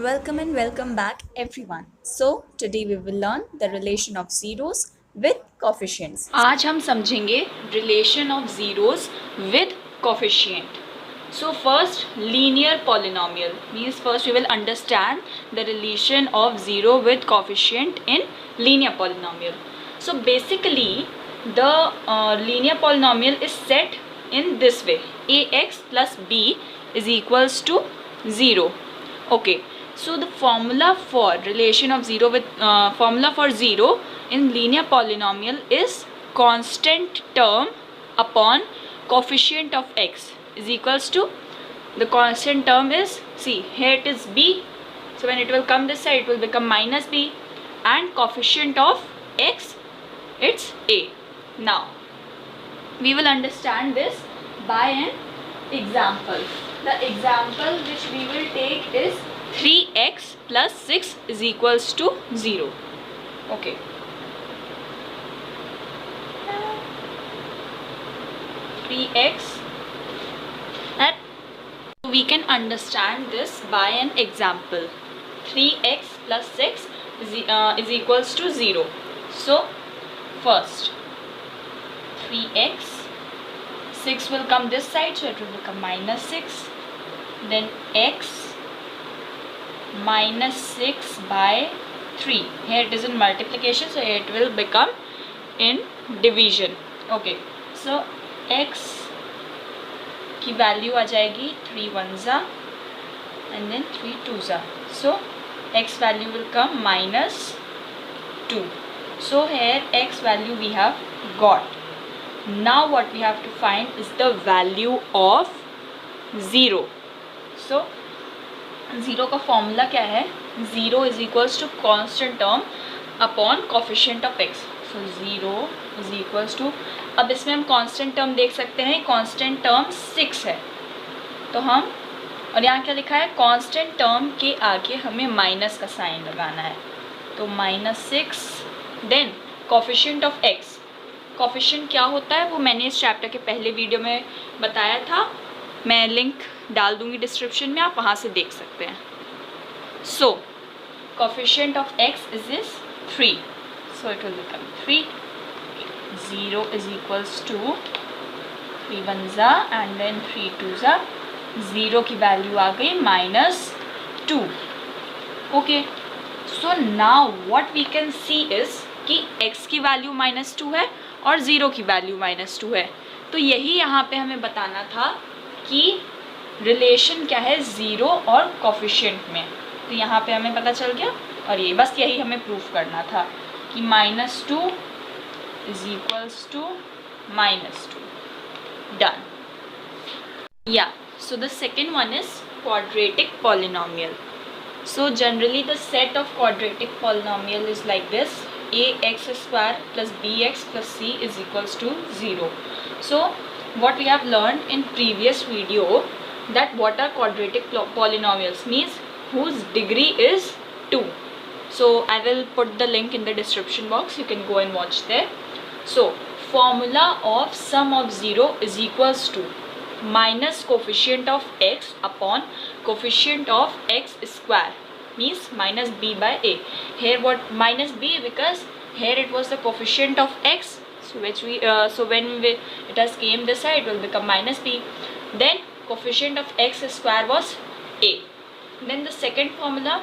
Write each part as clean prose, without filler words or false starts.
Welcome and welcome back everyone. So today we will learn the relation of zeros with coefficients. आज हम समझेंगे relation of zeros with coefficient. So first, linear polynomial means first we will understand the relation of zero with coefficient in linear polynomial. So basically the linear polynomial is set in this way: ax plus b is equals to 0. Okay, so the formula for relation of zero with formula for zero in linear polynomial is constant term upon coefficient of x is equals to, the constant term is, see here it is b, so when it will come this side it will become minus b, and coefficient of x, it's a. Now we will understand this by an example. The example which we will take is 3x plus 6 is equals to 0. Okay, 3x, and we can understand this by an example. 3x plus 6 is equals to 0. So first 3x, 6 will come this side, so it will become minus 6. Then x minus 6 by 3. Here it is in multiplication, so it will become in division. Okay, so x की value आ जाएगी 3 1s and then 3 2s. So x value will come minus 2. So here x value we have got. Now what we have to find is the value of 0. So 0 का formula क्या है? 0 is equals to constant term upon coefficient of x. So 0 is equals to, अब इसमें हम constant term देख सकते हैं, constant term 6 है, तो हम, और यहाँ क्या लिखा है, कांस्टेंट टर्म के आगे हमें माइनस का साइन लगाना है, तो -6. Then coefficient of x, coefficient क्या होता है वो मैंने इस चैप्टर के पहले वीडियो में बताया था, मैं लिंक डाल दूंगी डिस्क्रिप्शन में, आप वहाँ से देख सकते हैं. So coefficient of x is 3, so it will become 3. 0 is equals to 3 1s and then 3 2s. 0 की वैल्यू आ गई -2. Okay, so now what we can see is कि x की वैल्यू -2 है और 0 की वैल्यू -2 है, तो यही यहाँ पे हमें बताना था कि रिलेशन क्या है ज़ीरो और कोफिशिएंट में. तो यहाँ पे हमें पता चल गया, और ये बस यही हमें प्रूफ करना था कि -2 is equals to -2. Done. Yeah, so the second one is quadratic polynomial. So generally the set of quadratic polynomial is like this: ax square plus bx plus c is equals to 0. So what we have learned in previous video, that what are quadratic polynomials means whose degree is 2. So I will put the link in the description box, you can go and watch there. So formula of sum of 0 is equals to minus coefficient of x upon coefficient of x square, means minus b by a. Here what minus b, because here it was the coefficient of x, so which we so when it has came this side it will become minus b. Then coefficient of x square was a. Then the second formula,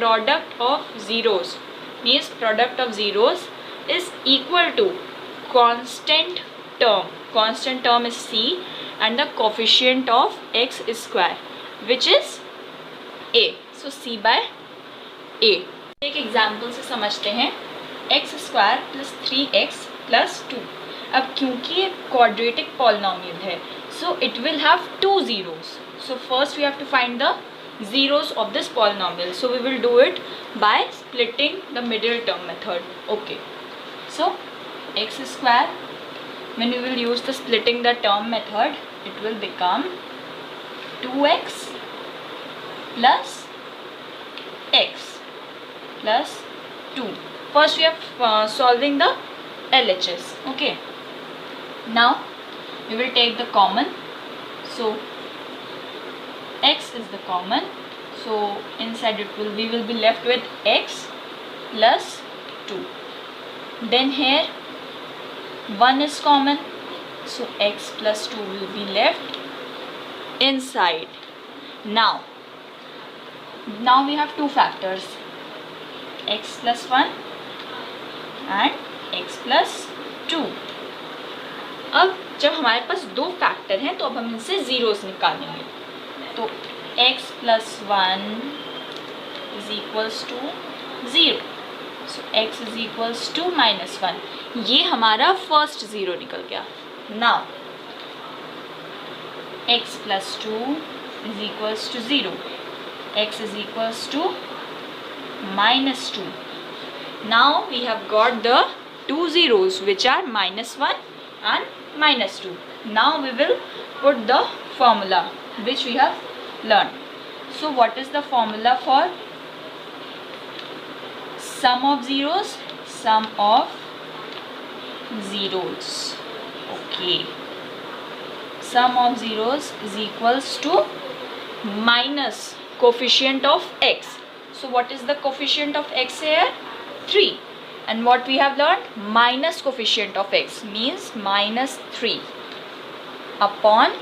product of zeros, means product of zeros is equal to constant term is c and the coefficient of x square, which is a. So c by a. एक example से समझते हैं, x square plus 3x plus 2. अब क्योंकि ये quadratic polynomial है, so it will have 2 zeros. So first we have to find the zeros of this polynomial, so we will do it by splitting the middle term method. Okay, so x square, when we will use the splitting the term method, it will become 2x plus x plus 2. First we are solving the LHS. Okay, now we will take the common, so x is the common, So inside we will be left with x plus 2. Then here 1 is common, so x plus 2 will be left inside. Now we have two factors, x plus 1 and x plus 2. अब जब हमारे पास दो factor हैं तो अब हम इनसे zeros निकालेंगे. तो x plus 1 is equals to 0. So x is equals to minus 1. ये हमारा फर्स्ट ज़ीरो निकल गया. Now x plus 2 is equals to 0. X is equals to minus 2. Now we have got the two zeros which are minus 1 and minus 2. Now we will put the formula which we have learned. So what is the formula for sum of zeros? Sum of zeros. Okay. Sum of zeros is equals to minus coefficient of x. So what is the coefficient of x here? 3. And what we have learned? Minus coefficient of x means minus 3 upon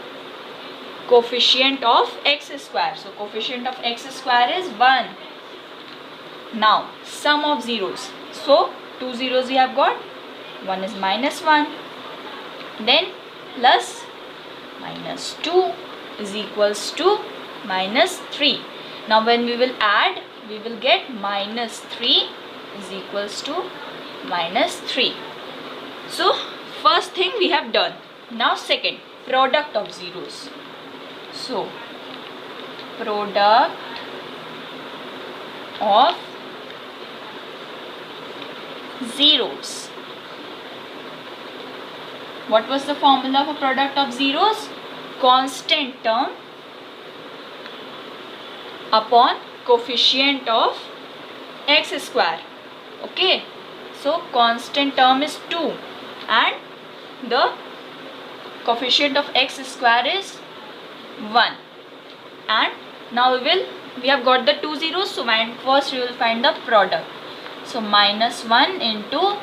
coefficient of x square. So coefficient of x square is 1. Now sum of zeros. So two zeros we have got. One is minus 1. Then plus minus 2 is equals to minus 3. Now when we will add, we will get minus 3 is equals to minus 3. So first thing we have done. Now second, product of zeros. So product of zeros. What was the formula for product of zeros? Constant term upon coefficient of x square. Okay, so constant term is 2 and the coefficient of x square is 1. And now we have got the two zeros, so first we will find the product. So minus 1 into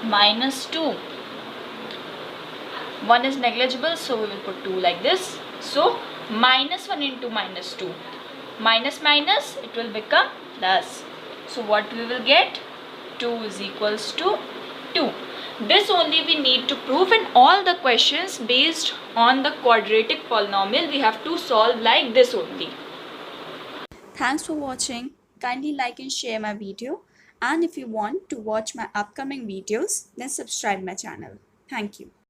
minus 2. 1 is negligible, so we will put 2 like this. So minus 1 into minus 2. Minus minus, it will become plus. So what we will get? 2 is equals to 2. This only we need to prove, and all the questions based on the quadratic polynomial we have to solve like this only. Thanks for watching. Kindly like and share my video. And if you want to watch my upcoming videos, then subscribe my channel. Thank you.